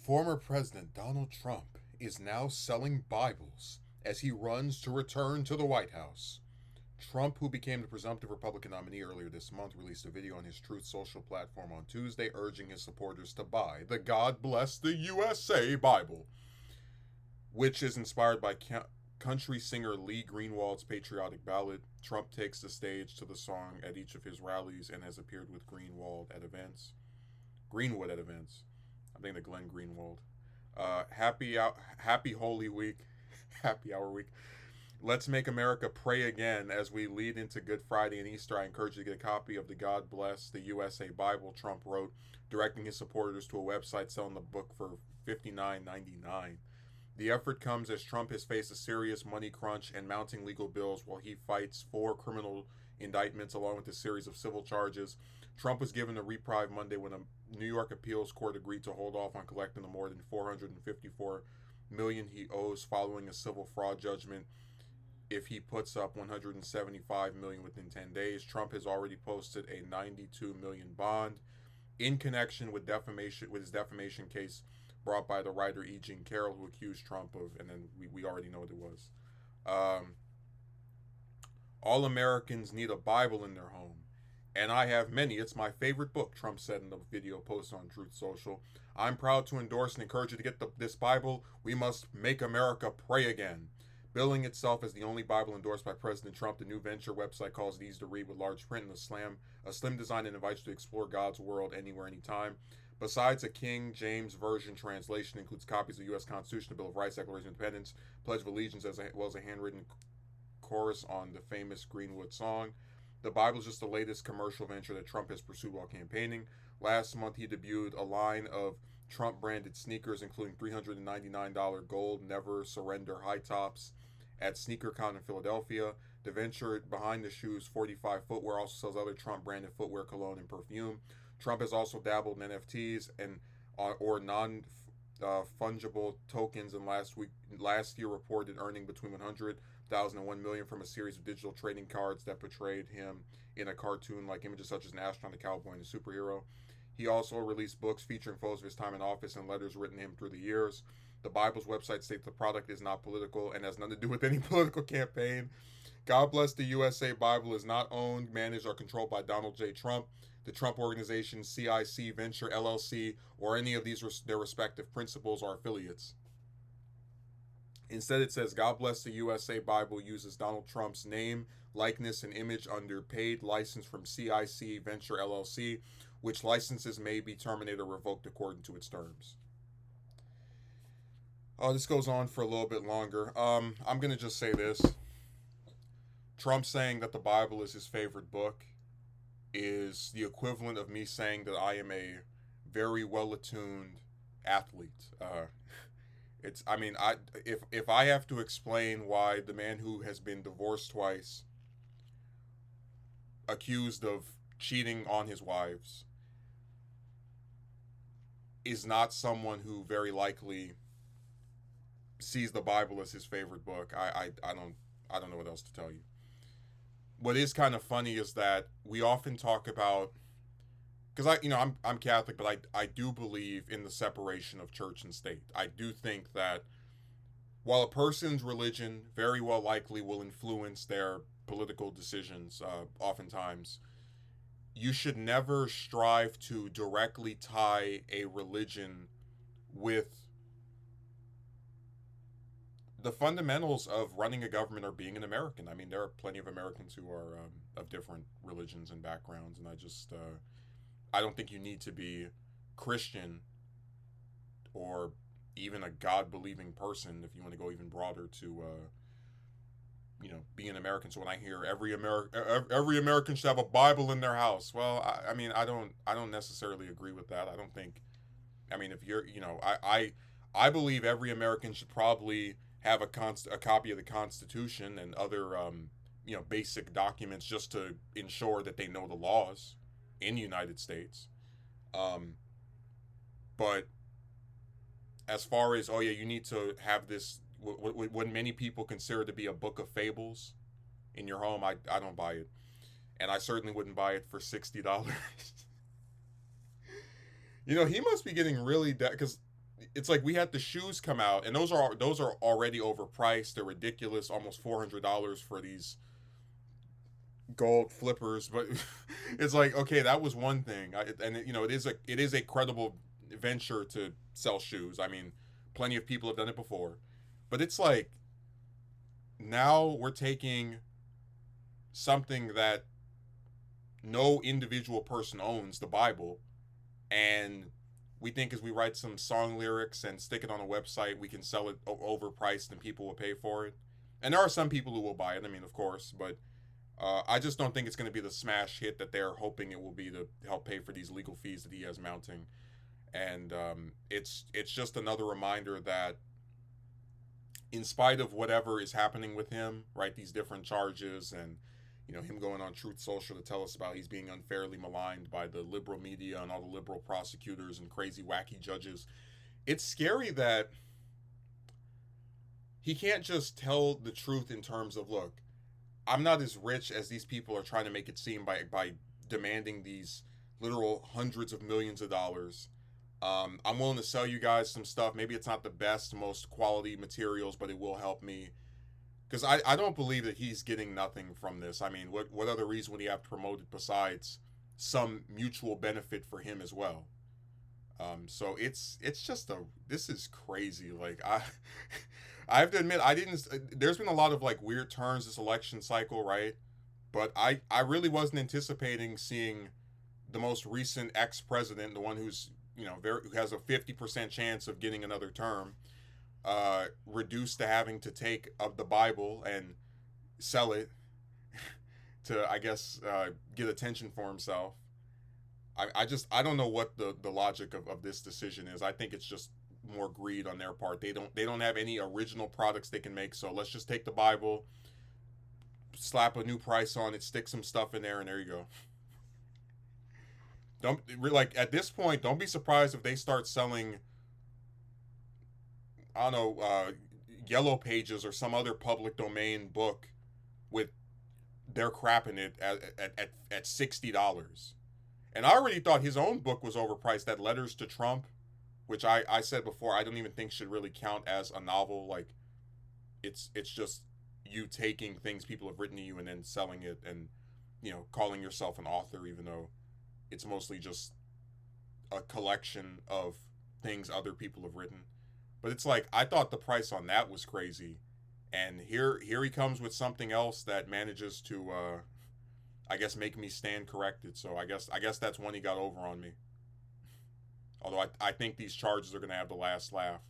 Former President Donald Trump is now selling Bibles as he runs to return to the White House. Trump, who became the presumptive Republican nominee earlier this month, released a video on his Truth Social platform on Tuesday urging his supporters to buy the God Bless the USA Bible, which is inspired by country singer Lee Greenwald's patriotic ballad. Trump takes the stage to the song at each of his rallies and has appeared with Greenwood at events. I'm thinking of Glenn Greenwald. Happy Holy Week, Happy Hour Week. Let's make America pray again as we lead into Good Friday and Easter. I encourage you to get a copy of the God Bless the USA Bible Trump wrote, directing his supporters to a website selling the book for $59.99. The effort comes as Trump has faced a serious money crunch and mounting legal bills while he fights 4 criminal indictments along with a series of civil charges. Trump was given a reprieve Monday when a New York appeals court agreed to hold off on collecting the more than $454 million he owes following a civil fraud judgment if he puts up $175 million within 10 days. Trump has already posted a $92 million bond in connection with his defamation case brought by the writer E. Jean Carroll, who accused Trump of, and then we already know what it was. All Americans need a Bible in their home, and I have many. It's my favorite book, Trump said in the video post on Truth Social. I'm proud to endorse and encourage you to get this Bible. We must make America pray again. Billing itself as the only Bible endorsed by President Trump, the new venture website calls it easy to read with large print and a slim design and invites you to explore God's world anywhere, anytime. Besides a King James Version translation, includes copies of the U.S. Constitution, the Bill of Rights, Declaration of Independence, Pledge of Allegiance, as well as a handwritten chorus on the famous Greenwood song. The Bible is just the latest commercial venture that Trump has pursued while campaigning. Last month, he debuted a line of Trump-branded sneakers, including $399 gold Never Surrender high tops at SneakerCon in Philadelphia. The venture behind the shoes, 45 Footwear, also sells other Trump-branded footwear, cologne, and perfume. Trump has also dabbled in NFTs and or non-fungible tokens, and last year reported earning between 100,000 and 1 million from a series of digital trading cards that portrayed him in a cartoon-like images such as an astronaut, a cowboy, and a superhero. He also released books featuring photos of his time in office and letters written to him through the years. The Bible's website states the product is not political and has nothing to do with any political campaign. God Bless the USA Bible is not owned, managed, or controlled by Donald J. Trump, the Trump Organization, CIC Venture, LLC, or any of their respective principals or affiliates. Instead, it says God Bless the USA Bible uses Donald Trump's name, likeness, and image under paid license from CIC Venture, LLC, which licenses may be terminated or revoked according to its terms. This goes on for a little bit longer. I'm going to just say this. Trump saying that the Bible is his favorite book is the equivalent of me saying that I am a very well-attuned athlete. If I have to explain why the man who has been divorced twice, accused of cheating on his wives, is not someone who very likely sees the Bible as his favorite book, I don't know what else to tell you. What is kind of funny is that we often talk about, because I'm Catholic, but I do believe in the separation of church and state. I do think that while a person's religion very well likely will influence their political decisions, oftentimes, you should never strive to directly tie a religion with the fundamentals of running a government or being an American. I mean, there are plenty of Americans who are of different religions and backgrounds, and I don't think you need to be Christian or even a God-believing person, if you want to go even broader, to be an American. So when I hear every American should have a Bible in their house, well, I don't necessarily agree with that. I don't think. I mean, if you're, I believe every American should probably have a copy of the Constitution and other basic documents just to ensure that they know the laws in the United States. But as far as you need to have this what many people consider to be a book of fables in your home, I don't buy it, and I certainly wouldn't buy it for $60. He must be getting really because it's like we had the shoes come out, and those are already overpriced. They're ridiculous, almost $400 for these gold flippers. But it's like, okay, that was one thing, and it is a credible venture to sell shoes. I mean, plenty of people have done it before, but it's like now we're taking something that no individual person owns, the Bible, and we think as we write some song lyrics and stick it on a website, we can sell it overpriced and people will pay for it. And there are some people who will buy it, I mean, of course, but I just don't think it's going to be the smash hit that they're hoping it will be to help pay for these legal fees that he has mounting. And it's just another reminder that, in spite of whatever is happening with him, right, these different charges and him going on Truth Social to tell us about he's being unfairly maligned by the liberal media and all the liberal prosecutors and crazy wacky judges. It's scary that he can't just tell the truth in terms of, look, I'm not as rich as these people are trying to make it seem by demanding these literal hundreds of millions of dollars. I'm willing to sell you guys some stuff. Maybe it's not the best, most quality materials, but it will help me. Because I don't believe that he's getting nothing from this. I mean, what other reason would he have to promote it besides some mutual benefit for him as well? So it's just this is crazy. Like I have to admit I didn't. There's been a lot of like weird turns this election cycle, right? But I really wasn't anticipating seeing the most recent ex-president, the one who's who has a 50% chance of getting another term, reduced to having to take up the Bible and sell it to, I guess, get attention for himself. I don't know what the logic of this decision is. I think it's just more greed on their part. They don't have any original products they can make, so let's just take the Bible, slap a new price on it, stick some stuff in there, and there you go. Don't like at this point. Don't be surprised if they start selling, I don't know, Yellow Pages or some other public domain book with their crap in it at $60. And I already thought his own book was overpriced. That Letters to Trump, which I said before, I don't even think should really count as a novel. Like, it's just you taking things people have written to you and then selling it, and calling yourself an author, even though it's mostly just a collection of things other people have written. But it's like, I thought the price on that was crazy, and here he comes with something else that manages to I guess make me stand corrected. So I guess that's when he got over on me. Although I think these charges are gonna have the last laugh.